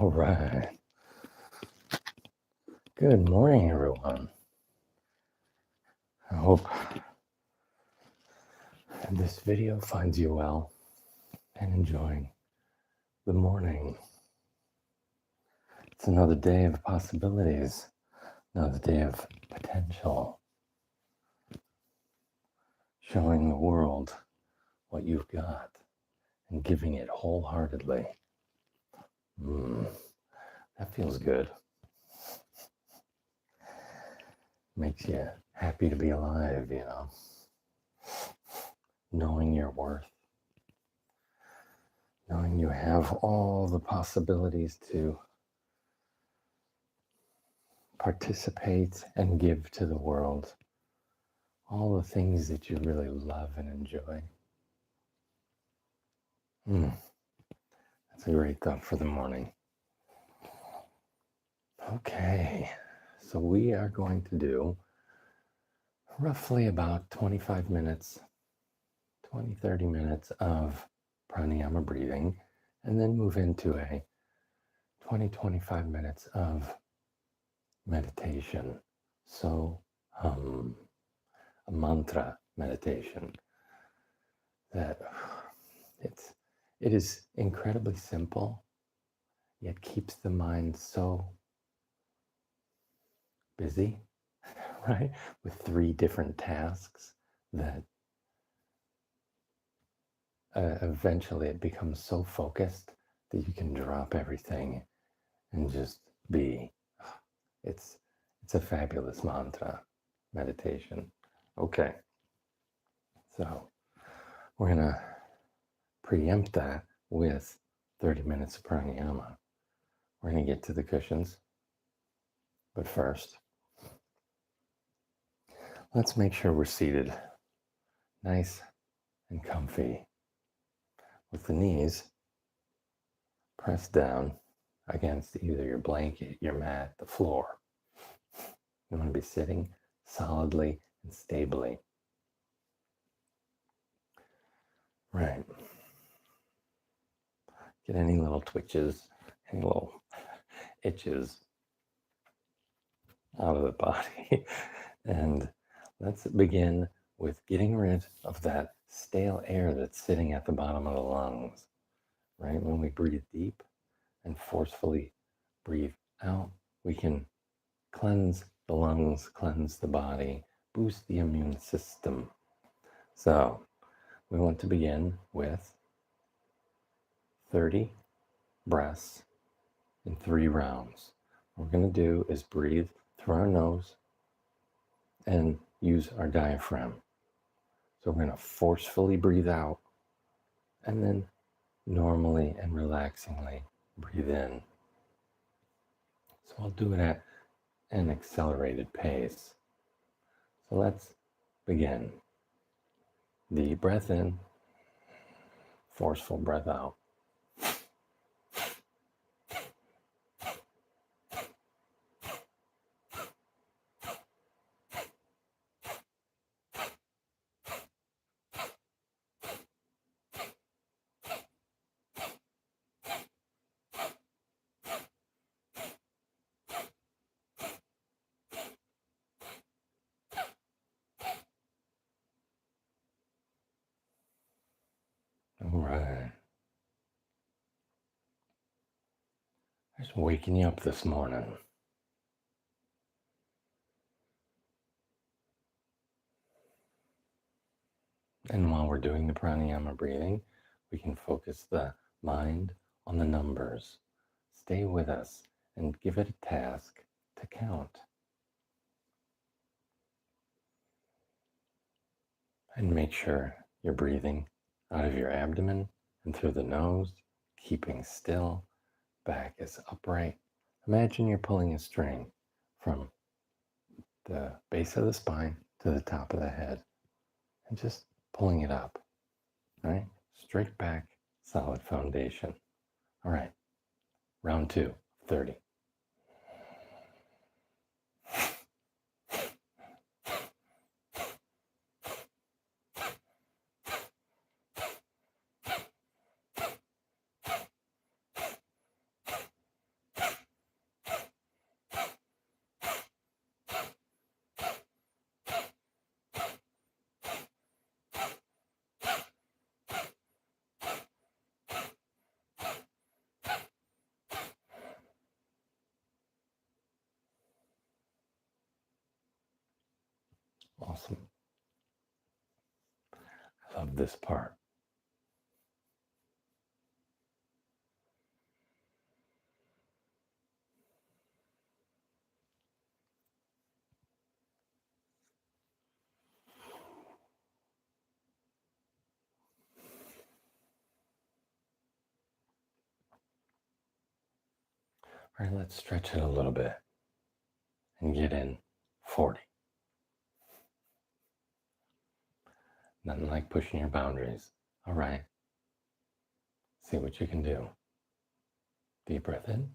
All right. Good morning, everyone. I hope this video finds you well and enjoying the morning. It's another day of possibilities, another day of potential, showing the world what you've got and giving it wholeheartedly. That feels good. Makes you happy to be alive, knowing your worth, knowing you have all the possibilities to participate and give to the world all the things that you really love and enjoy. That's a great thought for the morning. Okay, so we are going to do roughly about 25 minutes, 30 minutes of pranayama breathing, and then move into a 25 minutes of meditation. So, a mantra meditation that it is incredibly simple, yet keeps the mind so busy, right? With 3 different tasks that eventually it becomes so focused that you can drop everything and just be. It's a fabulous mantra meditation. Okay, so we're gonna preempt that with 30 minutes of pranayama. We're gonna get to the cushions, but first, let's make sure we're seated nice and comfy with the knees pressed down against either your blanket, your mat, the floor. You want to be sitting solidly and stably. Right. Get any little twitches, any little itches out of the body. And let's begin with getting rid of that stale air that's sitting at the bottom of the lungs. Right? When we breathe deep and forcefully breathe out, we can cleanse the lungs, cleanse the body, boost the immune system. So we want to begin with 30 breaths in 3 rounds. What we're going to do is breathe through our nose and use our diaphragm. So we're going to forcefully breathe out and then normally and relaxingly breathe in. So I'll do it at an accelerated pace. So let's begin. Deep breath in, forceful breath out. All right. Just waking you up this morning. And while we're doing the pranayama breathing, we can focus the mind on the numbers. Stay with us and give it a task to count. And make sure you're breathing out of your abdomen and through the nose, keeping still, back is upright. Imagine you're pulling a string from the base of the spine to the top of the head and just pulling it up, right? Straight back, solid foundation. All right, round 2, 30. Awesome. I love this part. All right, let's stretch it a little bit and get in 40. Nothing like pushing your boundaries. All right. See what you can do. Deep breath in.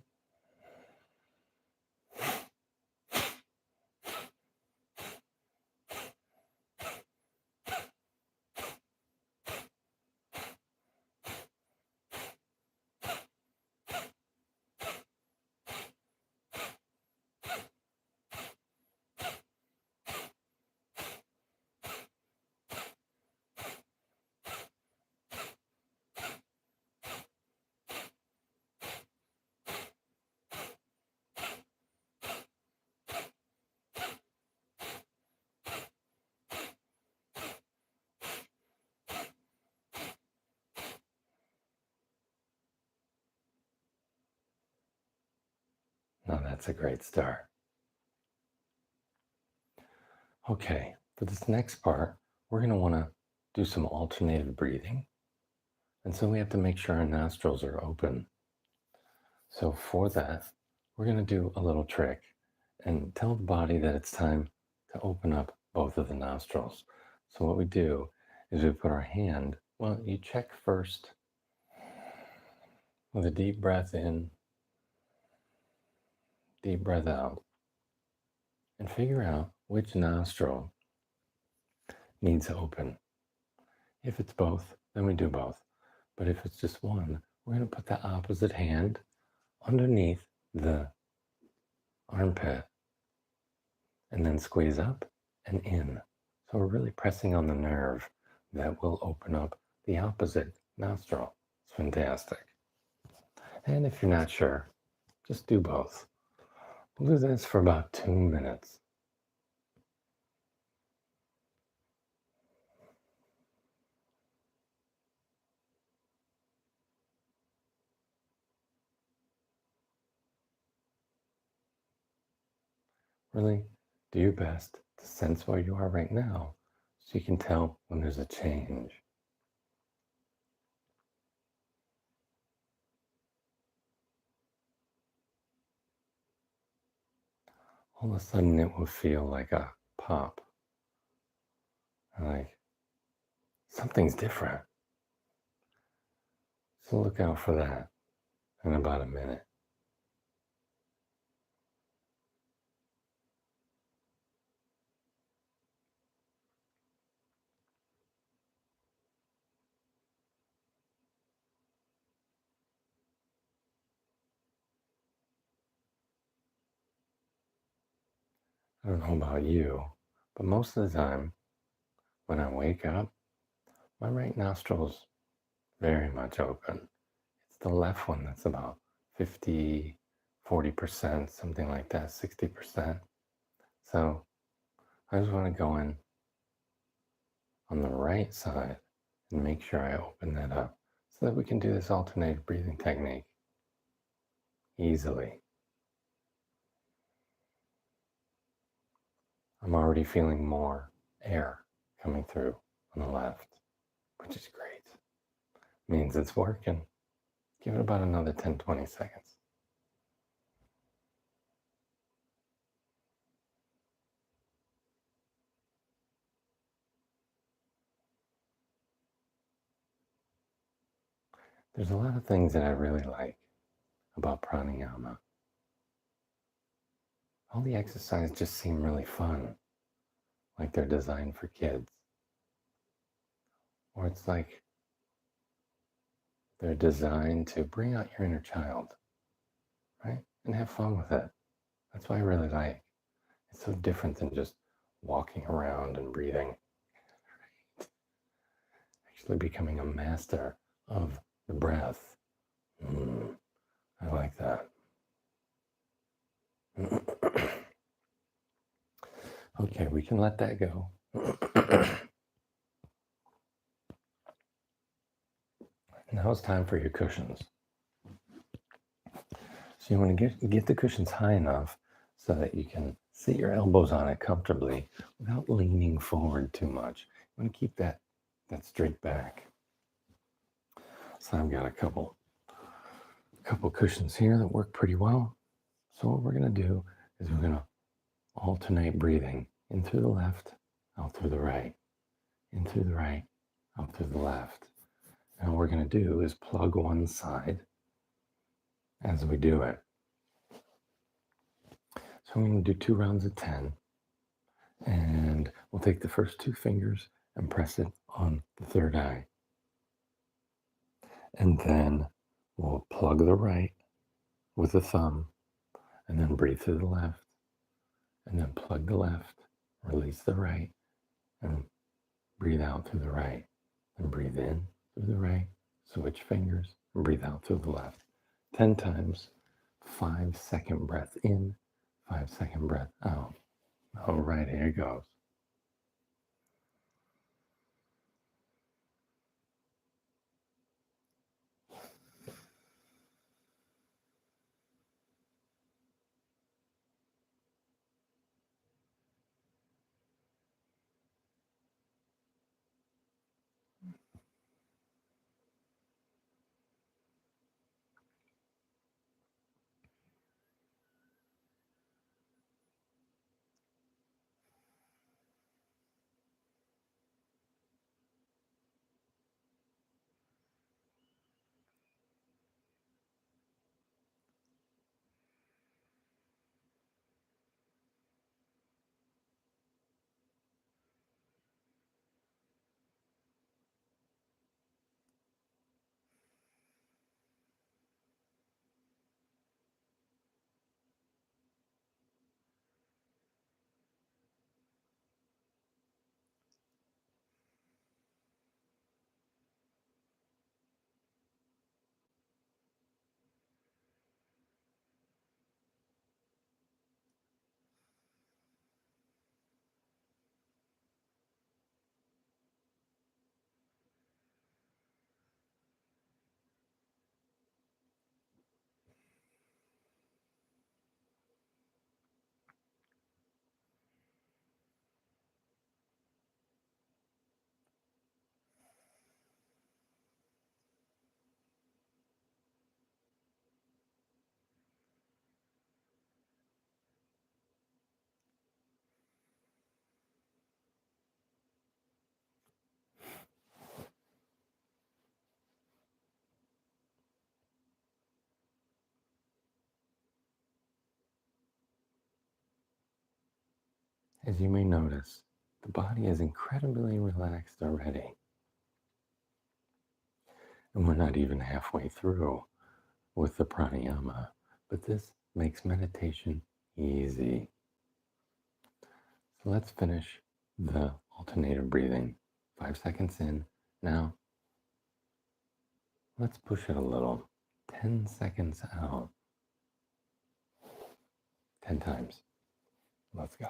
Now that's a great start. Okay, for this next part, we're going to want to do some alternative breathing. And so we have to make sure our nostrils are open. So for that, we're going to do a little trick and tell the body that it's time to open up both of the nostrils. So what we do is we put our hand, well, you check first with a deep breath in, deep breath out, and figure out which nostril needs to open. If it's both, then we do both. But if it's just one, we're going to put the opposite hand underneath the armpit and then squeeze up and in. So we're really pressing on the nerve that will open up the opposite nostril. It's fantastic. And if you're not sure, just do both. We'll do this for about 2 minutes. Really do your best to sense where you are right now so you can tell when there's a change. All of a sudden it will feel like a pop. Like something's different. So look out for that in about a minute. I don't know about you, but most of the time when I wake up, my right nostril's very much open. It's the left one that's about 50, 40%, something like that, 60%. So I just want to go in on the right side and make sure I open that up so that we can do this alternative breathing technique easily. I'm already feeling more air coming through on the left, which is great. Means it's working. Give it about another 10, 20 seconds. There's a lot of things that I really like about pranayama. All the exercises just seem really fun, like they're designed for kids. Or it's like they're designed to bring out your inner child, right? And have fun with it. That's what I really like. It's so different than just walking around and breathing. Actually becoming a master of the breath. I like that. Okay, we can let that go. Now it's time for your cushions. So you want to get the cushions high enough so that you can sit your elbows on it comfortably without leaning forward too much. You want to keep that straight back. So I've got a couple cushions here that work pretty well. So what we're going to do is we're going to alternate breathing in through the left, out through the right, in through the right, out through the left. And what we're going to do is plug one side as we do it. So I'm going to do 2 rounds of 10. And we'll take the first 2 fingers and press it on the third eye. And then we'll plug the right with the thumb and then breathe through the left. And then plug the left, release the right, and breathe out through the right. And breathe in through the right, switch fingers, and breathe out through the left. 10 times, 5-second breath in, 5-second breath out. All right, here it goes. As you may notice, the body is incredibly relaxed already. And we're not even halfway through with the pranayama, but this makes meditation easy. So let's finish the alternative breathing. 5 seconds in. Now, let's push it a little. 10 seconds out. 10 times. Let's go.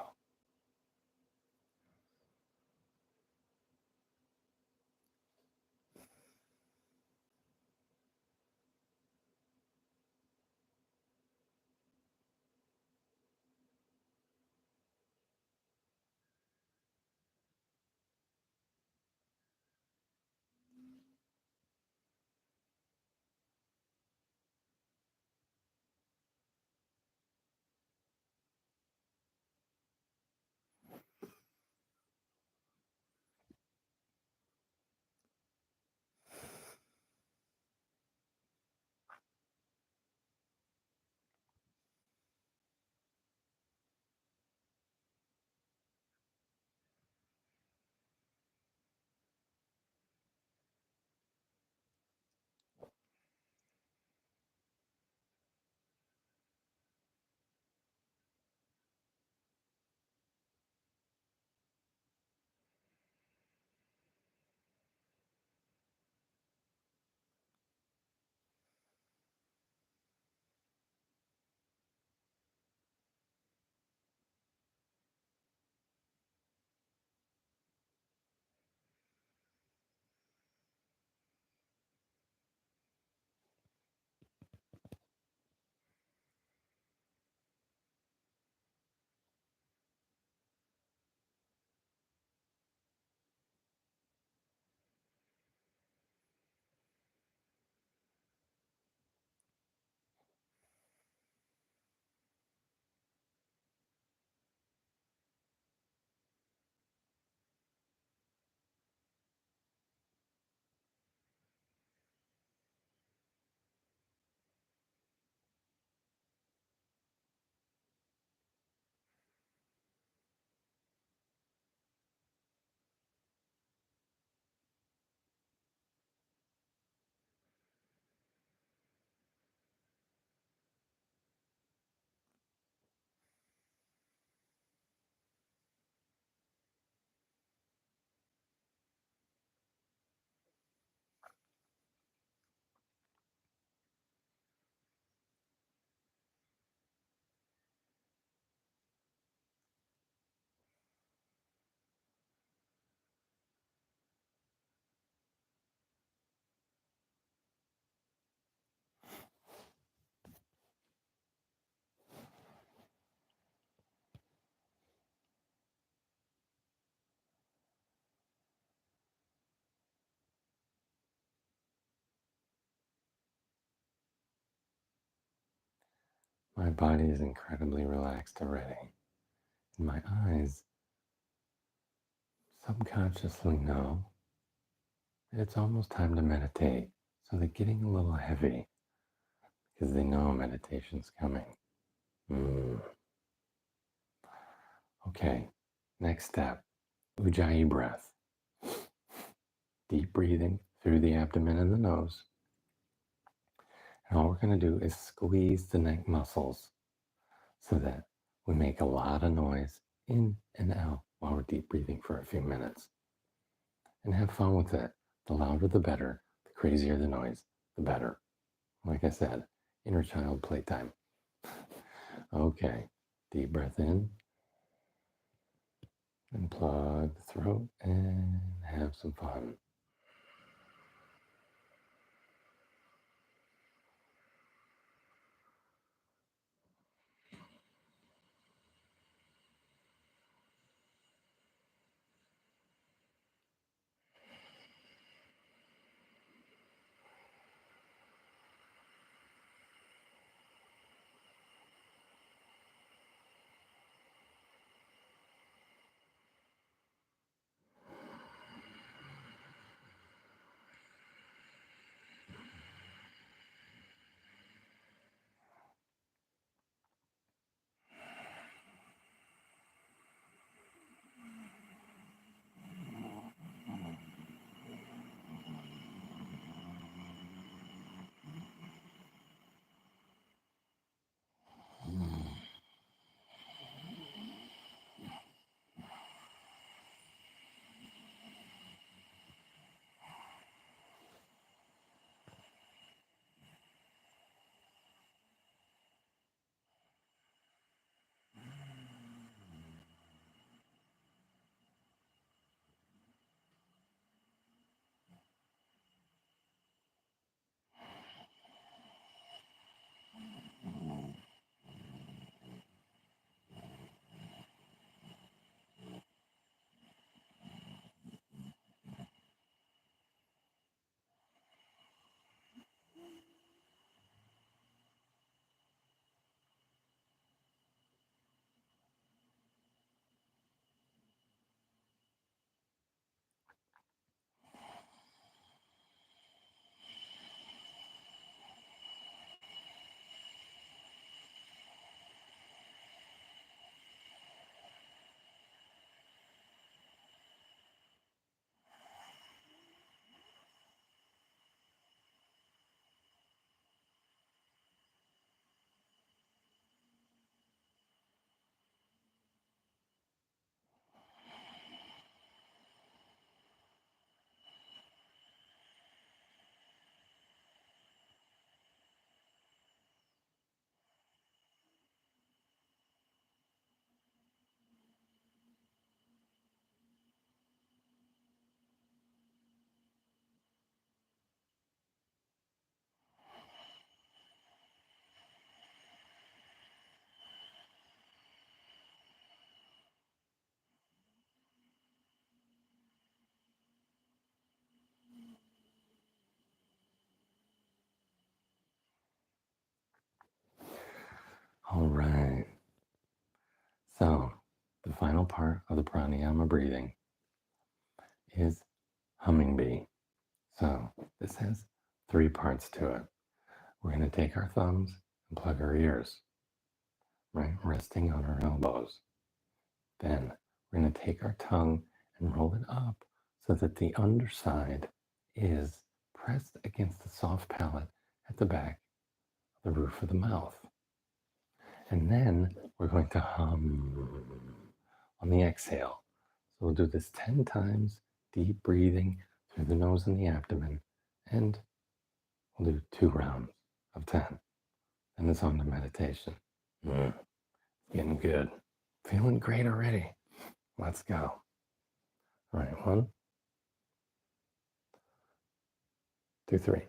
My body is incredibly relaxed already. And my eyes subconsciously know that it's almost time to meditate. So they're getting a little heavy because they know meditation's coming. Okay, next step, Ujjayi breath. Deep breathing through the abdomen and the nose. And all we're going to do is squeeze the neck muscles so that we make a lot of noise in and out while we're deep breathing for a few minutes. And have fun with it. The louder the better, the crazier the noise, the better. Like I said, inner child playtime. Okay, deep breath in. And plug the throat and have some fun. All right. So, the final part of the pranayama breathing is humming bee. So, this has 3 parts to it. We're going to take our thumbs and plug our ears, right? Resting on our elbows. Then, we're going to take our tongue and roll it up so that the underside is pressed against the soft palate at the back of the roof of the mouth. And then we're going to hum on the exhale. So we'll do this 10 times, deep breathing through the nose and the abdomen, and we'll do 2 rounds of 10. And it's on to meditation. Getting good. Feeling great already. Let's go. All right, 1, 2, 3.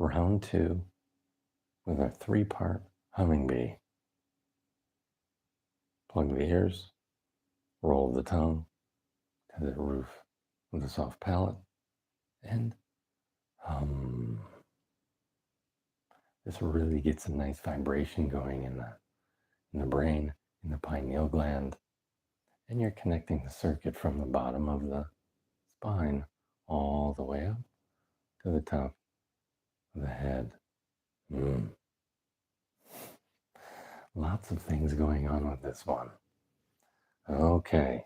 round 2 with our 3-part humming bee. Plug the ears, roll the tongue to the roof with a soft palate, and hum. This really gets a nice vibration going in the brain, in the pineal gland, and you're connecting the circuit from the bottom of the spine all the way up to the top of the head. Lots of things going on with this one. Okay.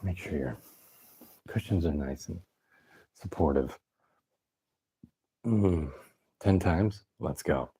Make sure your cushions are nice and supportive. 10 times. Let's go.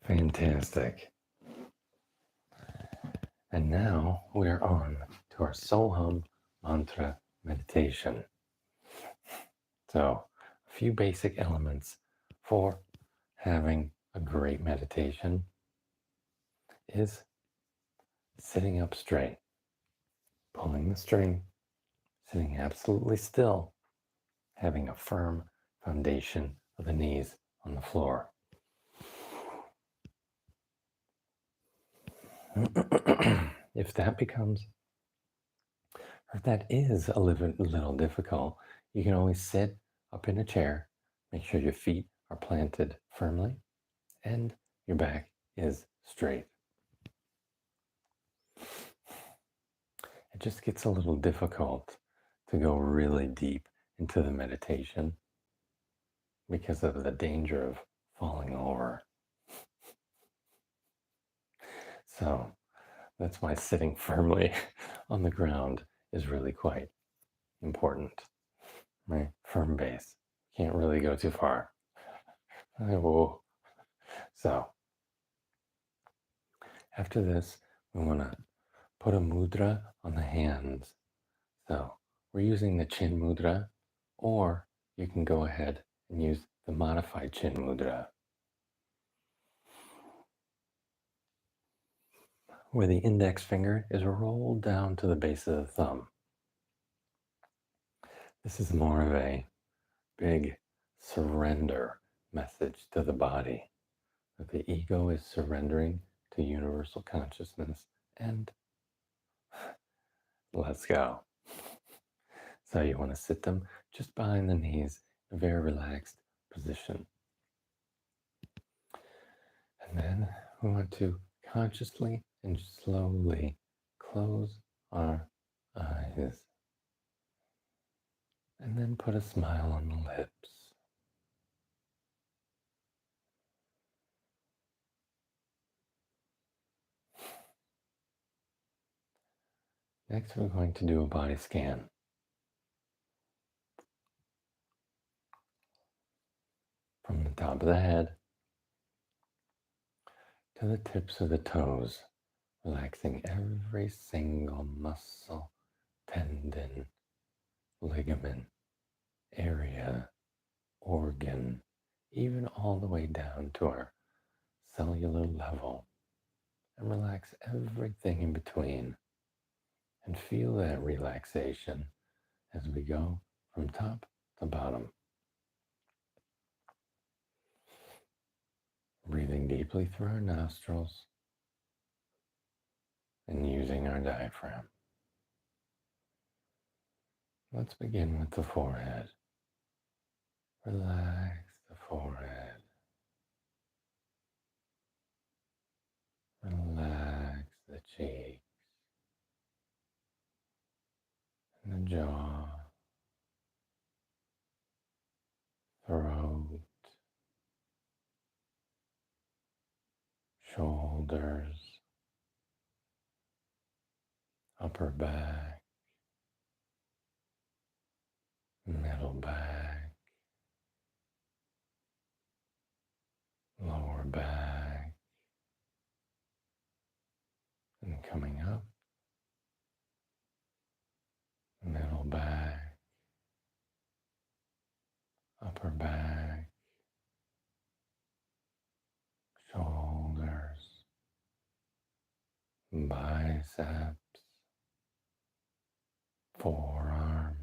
Fantastic. And now we're on to our Soham mantra meditation. So, a few basic elements for having a great meditation is sitting up straight, pulling the string, sitting absolutely still, having a firm foundation of the knees on the floor. If that is a little difficult, you can always sit up in a chair, make sure your feet are planted firmly, and your back is straight. It just gets a little difficult to go really deep into the meditation because of the danger of falling over. So that's why sitting firmly on the ground is really quite important. Right? Firm base. Can't really go too far. Whoa. So after this, we want to put a mudra on the hands. So we're using the chin mudra, or you can go ahead and use the modified chin mudra, where the index finger is rolled down to the base of the thumb. This is more of a big surrender message to the body, that the ego is surrendering to universal consciousness, and let's go. So you want to sit them just behind the knees, in a very relaxed position. And then we want to consciously and slowly close our eyes and then put a smile on the lips. Next, we're going to do a body scan from the top of the head to the tips of the toes, relaxing every single muscle, tendon, ligament, area, organ, even all the way down to our cellular level, and relax everything in between. And feel that relaxation as we go from top to bottom. Breathing deeply through our nostrils and using our diaphragm. Let's begin with the forehead. Relax the forehead. Relax the cheeks and the jaw, throat, shoulders, upper back, middle back, lower back, and coming up, middle back, upper back, shoulders, biceps, forearms,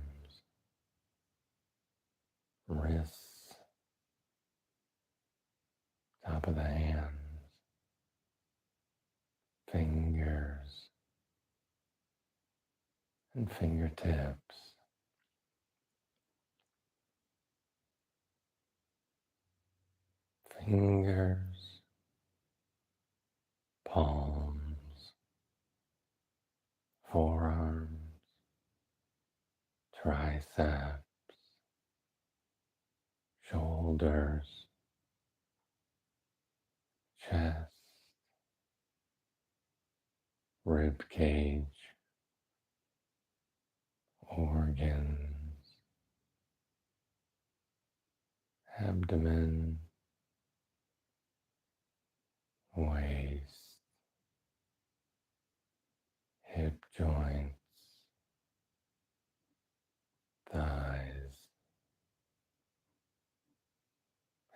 wrists, top of the hands, fingers, and fingertips, fingers, palms, forearms, triceps, shoulders, chest, rib cage, organs, abdomen, waist, hip joints, thighs,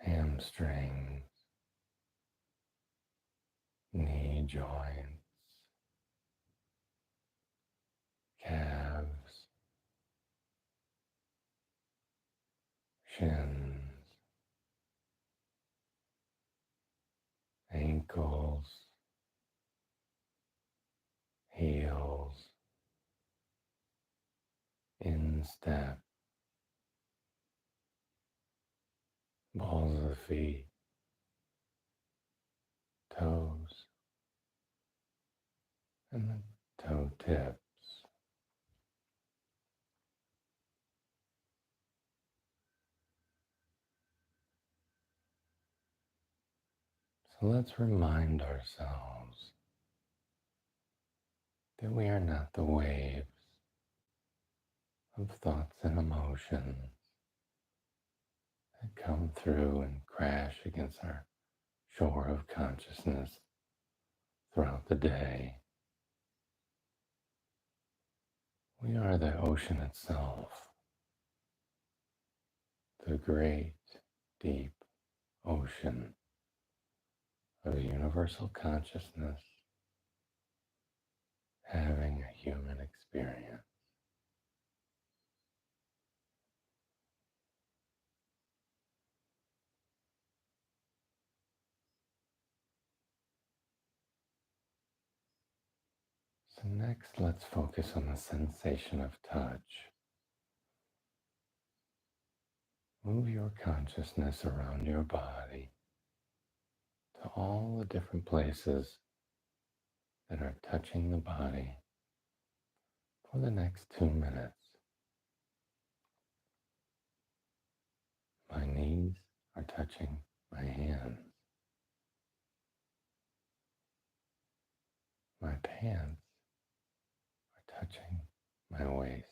hamstrings, knee joints, calves, shins, ankles, heels, instep, balls of the feet, toes, and the toe tips. So let's remind ourselves that we are not the waves of thoughts and emotions that come through and crash against our shore of consciousness throughout the day. We are the ocean itself, the great, deep ocean of universal consciousness having a human experience. So next, let's focus on the sensation of touch. Move your consciousness around your body to all the different places that are touching the body for the next 2 minutes. My knees are touching my hands. My pants are touching my waist.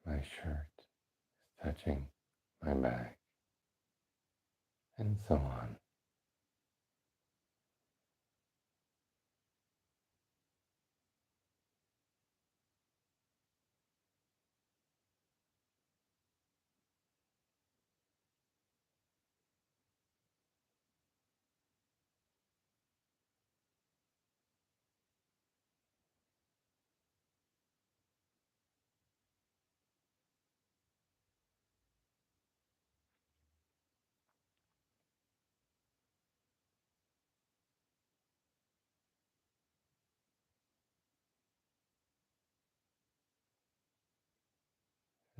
My shirt is touching my back, and so on.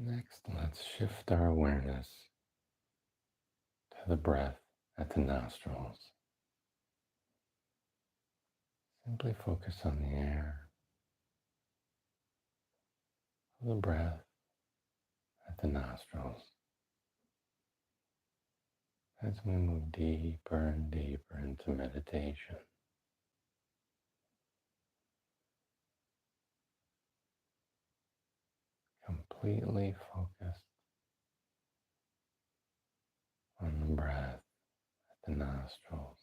Next, let's shift our awareness to the breath at the nostrils. Simply focus on the air, the breath at the nostrils as we move deeper and deeper into meditation. Completely focused on the breath at the nostrils.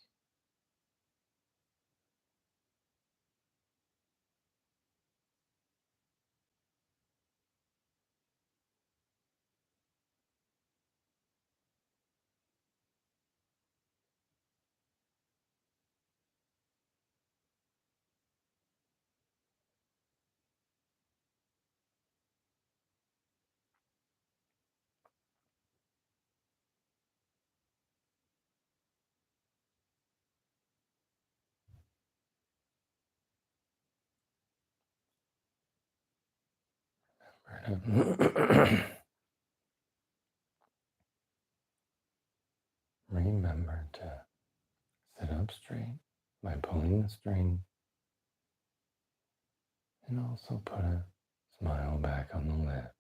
Remember to sit up straight by pulling the string, and also put a smile back on the lip.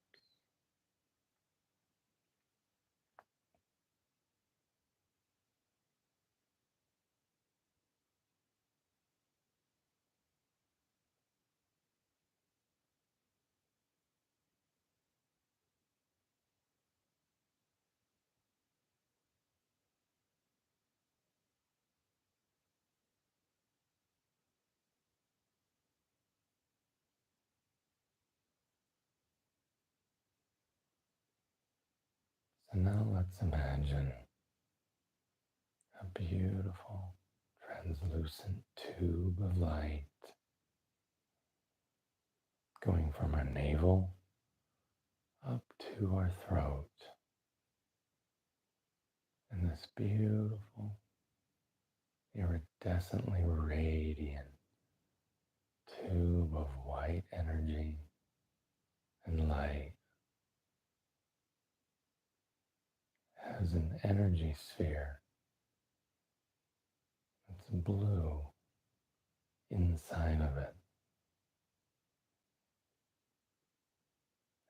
So now let's imagine a beautiful translucent tube of light going from our navel up to our throat. And this beautiful, iridescently radiant tube of white energy and light has an energy sphere that's blue inside of it.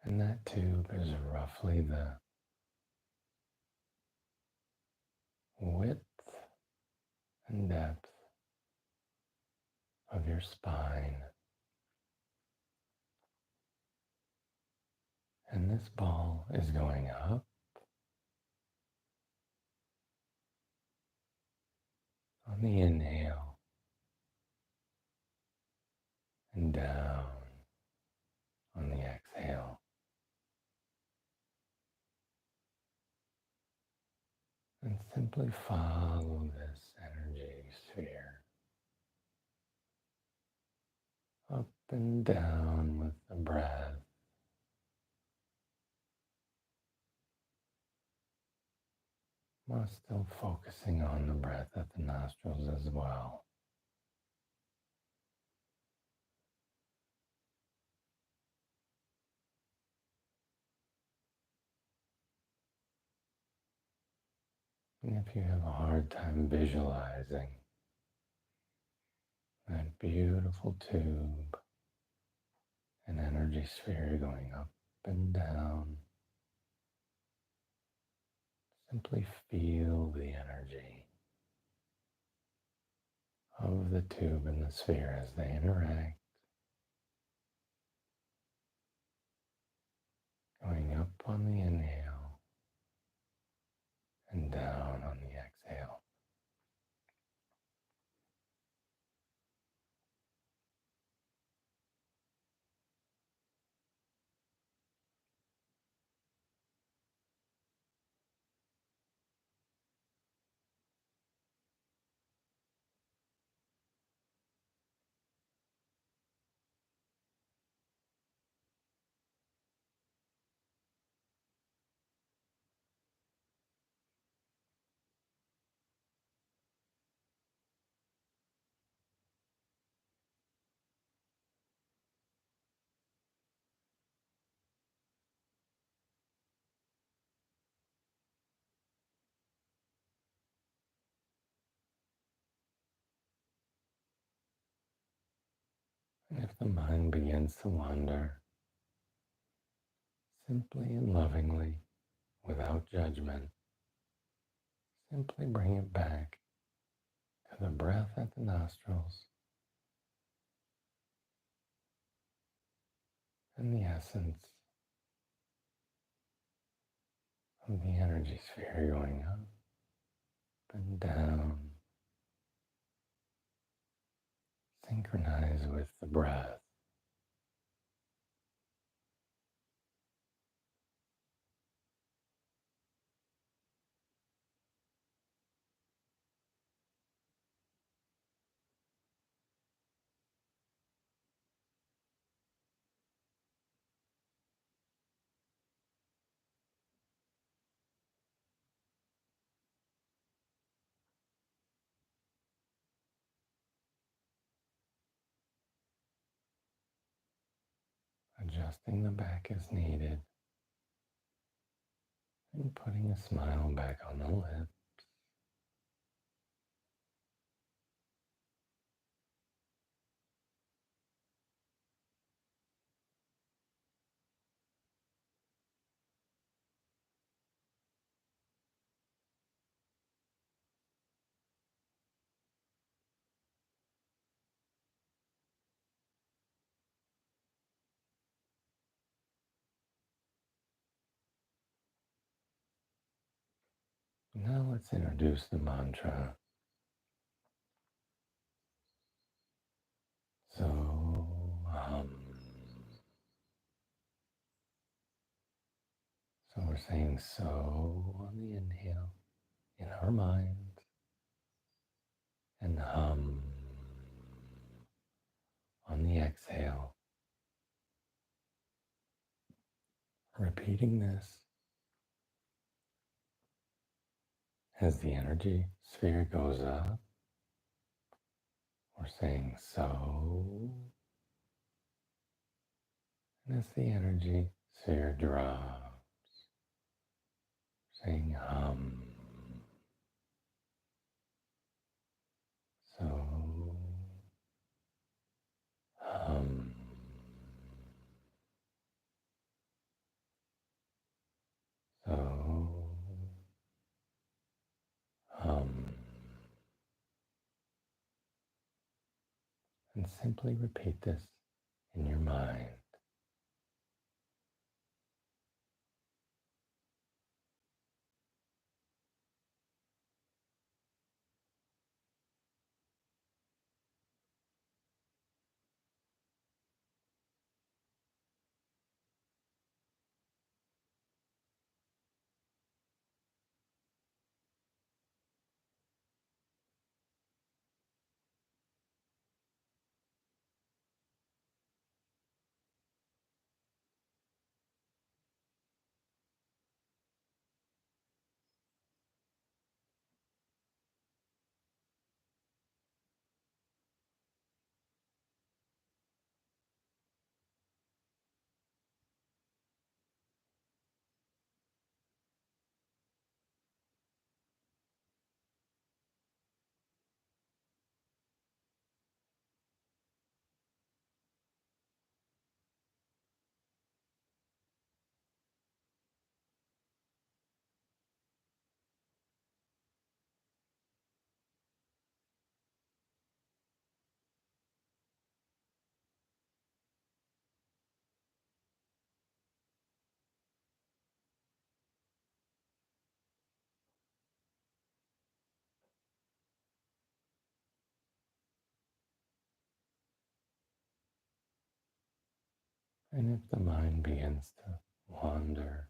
And that tube is roughly the width and depth of your spine. And this ball is going up on the inhale and down on the exhale. And simply follow this energy sphere up and down with the breath. While still focusing on the breath at the nostrils as well. And if you have a hard time visualizing that beautiful tube, an energy sphere going up and down, simply feel the energy of the tube and the sphere as they interact, going up on the inhale and down on the exhale. And if the mind begins to wander, simply and lovingly, without judgment, simply bring it back to the breath at the nostrils and the essence of the energy sphere going up and down, synchronize with the breath. Adjusting the back as needed and putting a smile back on the lips. Now let's introduce the mantra. So, so we're saying so on the inhale in our minds and on the exhale. Repeating this as the energy sphere goes up, we're saying so, and as the energy sphere drops, saying so, hum, so, hum, and simply repeat this in your mind. And if the mind begins to wander,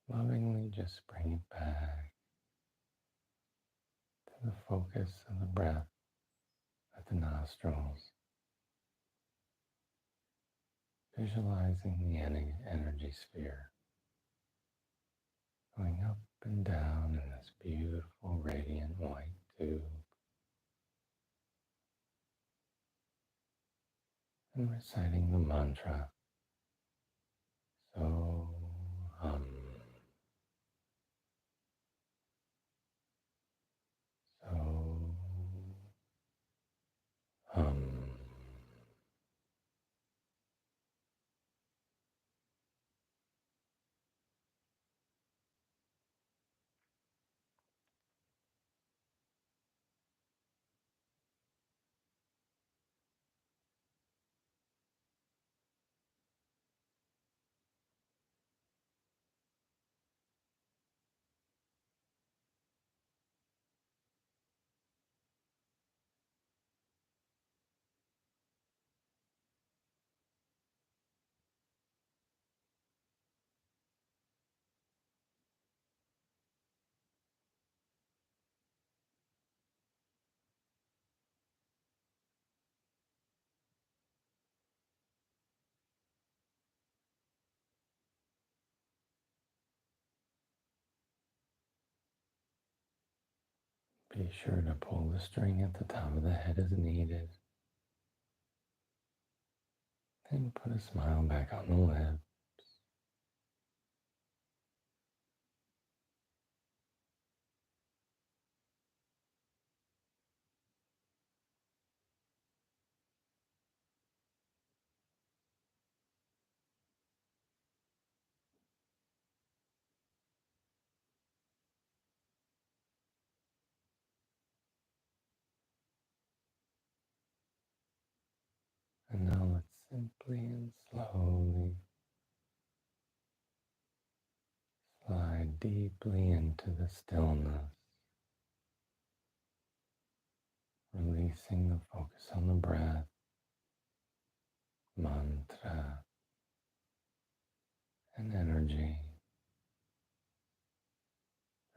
lovingly just bring it back to the focus of the breath at the nostrils, visualizing the energy sphere going up and down in this beautiful radiant white tube, and reciting the mantra, so hum, so hum. Be sure to pull the string at the top of the head as needed, and put a smile back on the lips. And now let's simply and slowly slide deeply into the stillness, releasing the focus on the breath, mantra, and energy,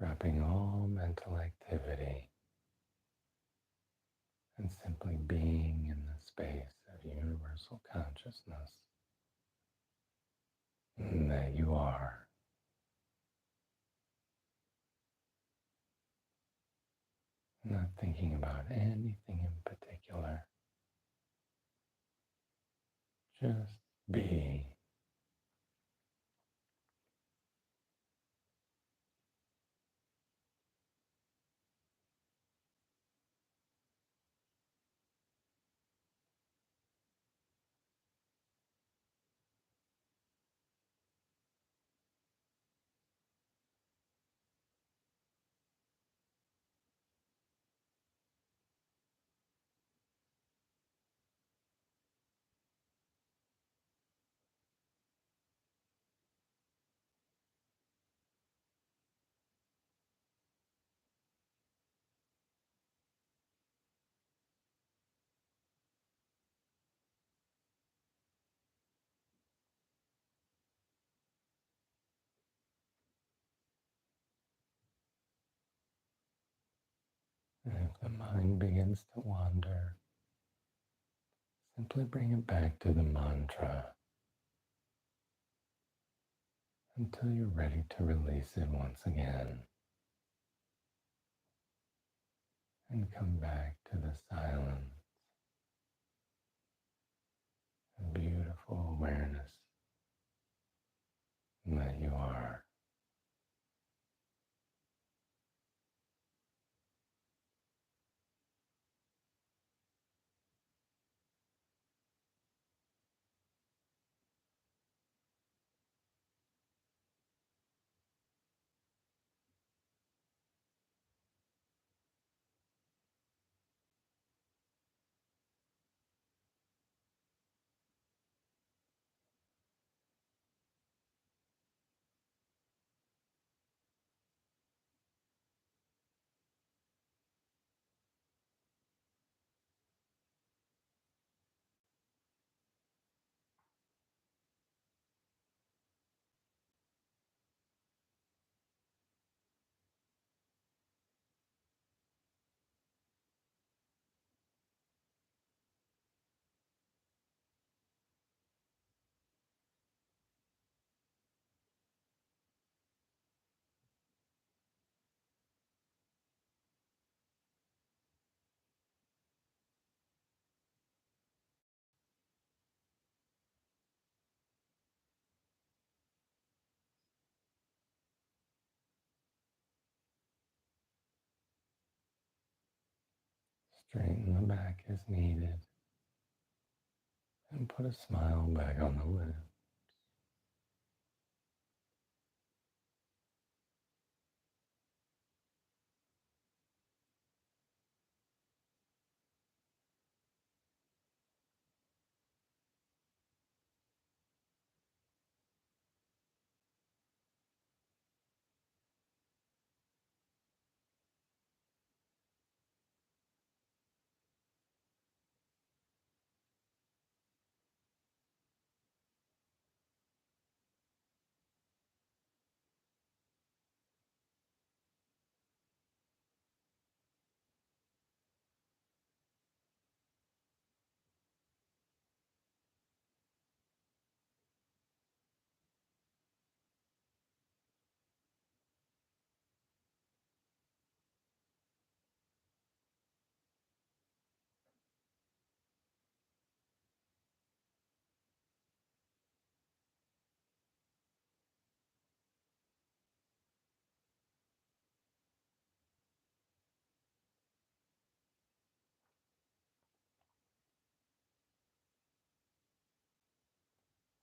dropping all mental activity and simply being in the space of universal consciousness that you are. Not thinking about anything in particular, just be. And if the mind begins to wander, simply bring it back to the mantra until you're ready to release it once again. And come back to the silence and beautiful awareness that you are. Straighten the back as needed and put a smile back on the lips.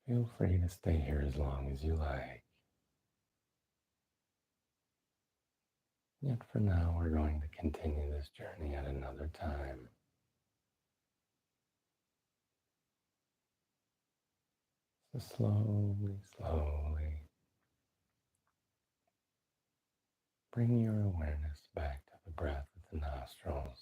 Feel free to stay here as long as you like. Yet for now, we're going to continue this journey at another time. So slowly, slowly, bring your awareness back to the breath of the nostrils.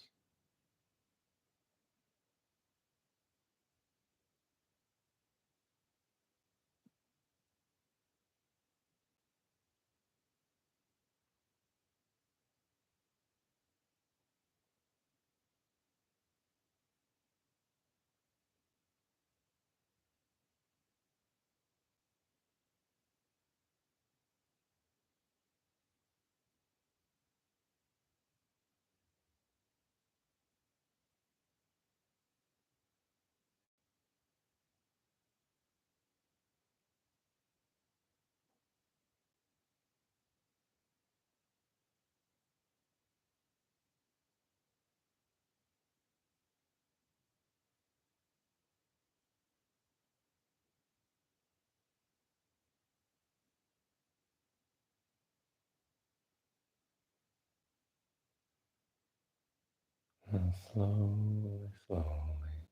And slowly, slowly,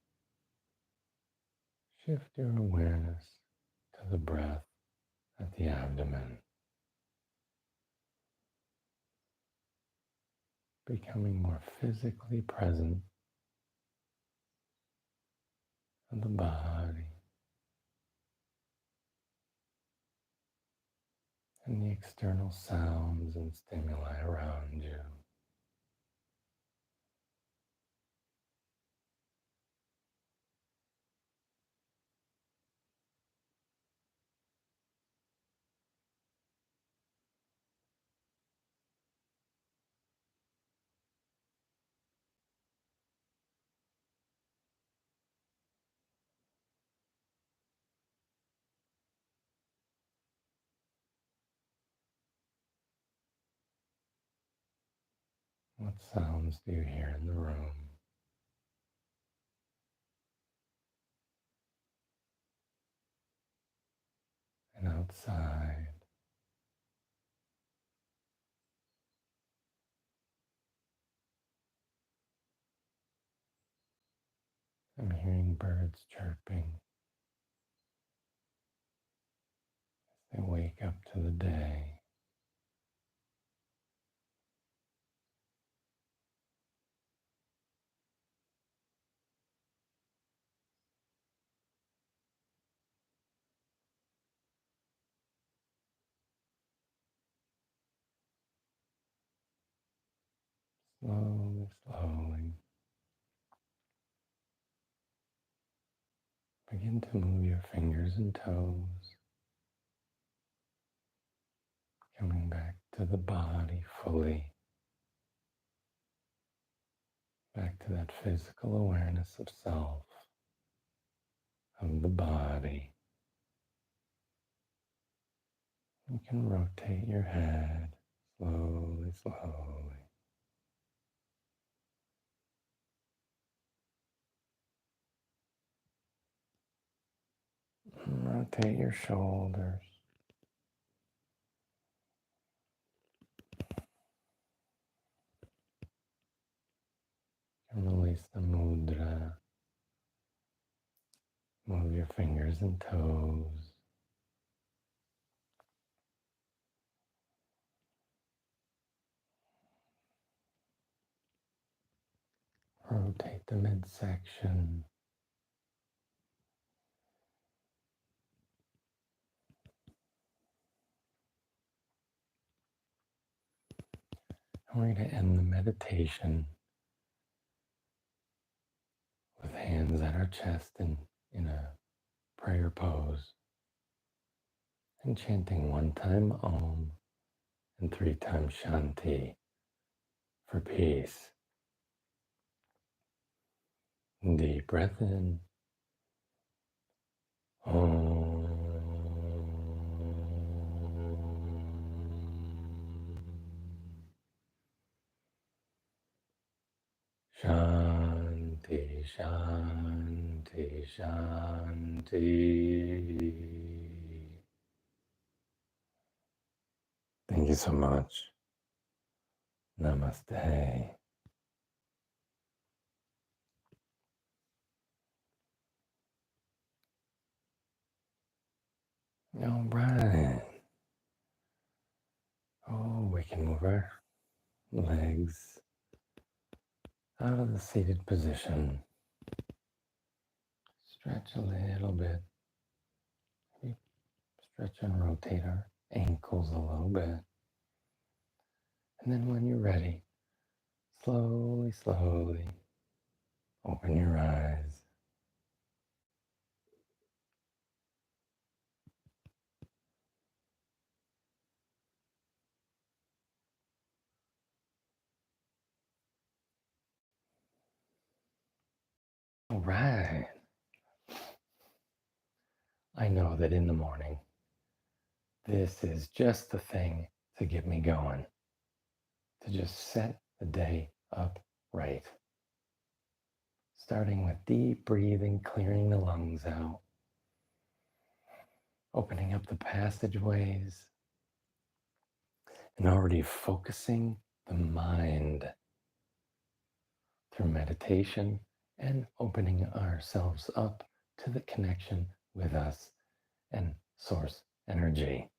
shift your awareness to the breath at the abdomen, becoming more physically present in the body and the external sounds and stimuli around you. What sounds do you hear in the room and outside? I'm hearing birds chirping as they wake up to the day. Slowly, slowly, begin to move your fingers and toes, coming back to the body fully, back to that physical awareness of self, of the body. You can rotate your head slowly, slowly. Rotate your shoulders. And release the mudra. Move your fingers and toes. Rotate the midsection. And we're going to end the meditation with hands at our chest and in a prayer pose. And chanting 1 time Om and 3 times Shanti for peace. Deep breath in. Om. Shanti, Shanti, Shanti. Thank you so much. Namaste. All right. Oh, we can move our legs out of the seated position. Stretch a little bit. Maybe stretch and rotate our ankles a little bit. And then when you're ready, slowly, slowly open your eyes. All right. I know that in the morning, this is just the thing to get me going, to just set the day up right. Starting with deep breathing, clearing the lungs out, opening up the passageways, and already focusing the mind through meditation and opening ourselves up to the connection with us and source energy,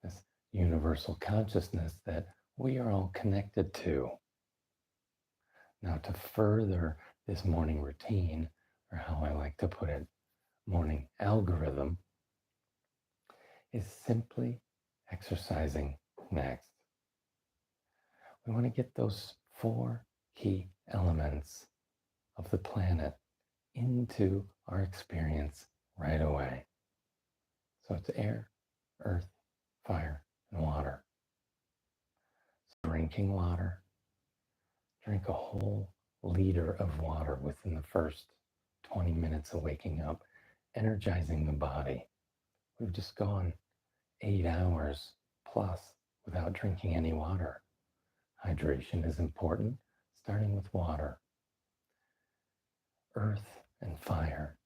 this universal consciousness that we are all connected to. Now, to further this morning routine, or how I like to put it, morning algorithm, is simply exercising next. We want to get those 4 key elements of the planet into our experience right away. So it's air, earth, fire, and water. So drinking water, drink a whole liter of water within the first 20 minutes of waking up, energizing the body. We've just gone 8 hours plus without drinking any water. Hydration is important, starting with water. Earth and fire.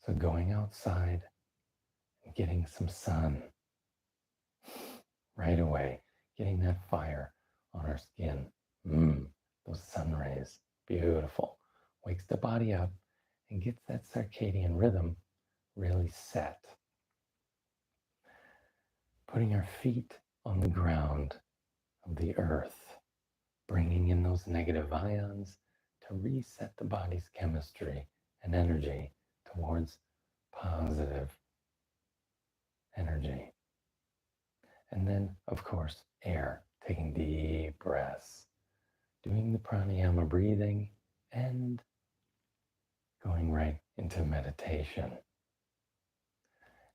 So going outside and getting some sun right away, getting that fire on our skin. Those sun rays, beautiful. Wakes the body up and gets that circadian rhythm really set. Putting our feet on the ground of the earth, bringing in those negative ions to reset the body's chemistry and energy towards positive energy. And then, of course, air, taking deep breaths, doing the pranayama breathing, and going right into meditation.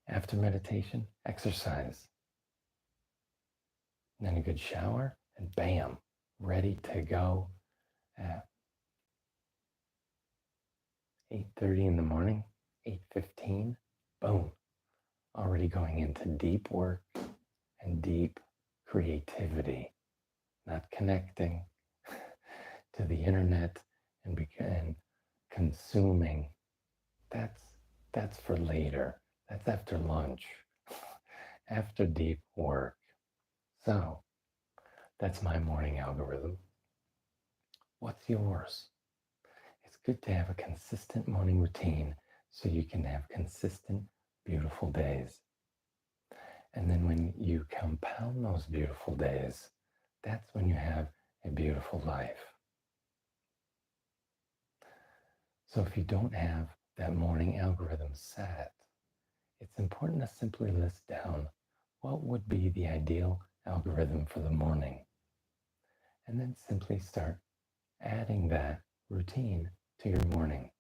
After meditation, exercise. And then a good shower, and bam, ready to go at 8:30 in the morning, 8:15, boom, already going into deep work and deep creativity, not connecting to the internet and consuming. That's for later. That's after lunch, after deep work. So that's my morning algorithm. What's yours? It's good to have a consistent morning routine so you can have consistent, beautiful days. And then when you compound those beautiful days, that's when you have a beautiful life. So if you don't have that morning algorithm set, it's important to simply list down what would be the ideal algorithm for the morning. And then simply start adding that routine to your morning.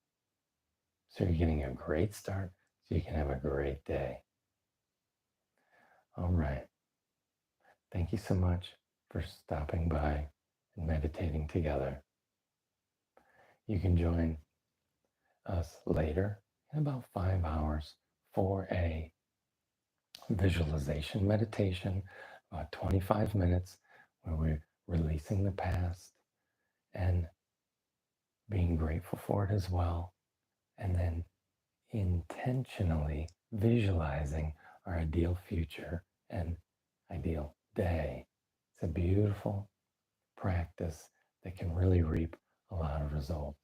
So you're getting a great start so you can have a great day. All right. Thank you so much for stopping by and meditating together. You can join us later in about 5 hours for a visualization meditation, about 25 minutes, where we're releasing the past and being grateful for it as well, and then intentionally visualizing our ideal future and ideal day. It's a beautiful practice that can really reap a lot of results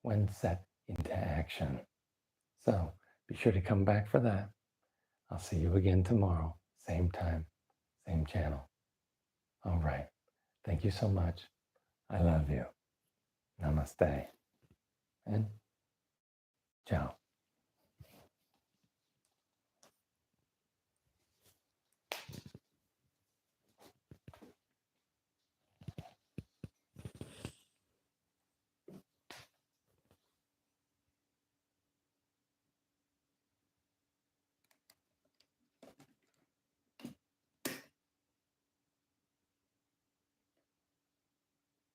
when set into action. So be sure to come back for that. I'll see you again tomorrow, same time, same channel. All right. Thank you so much. I love you. Namaste. And ciao.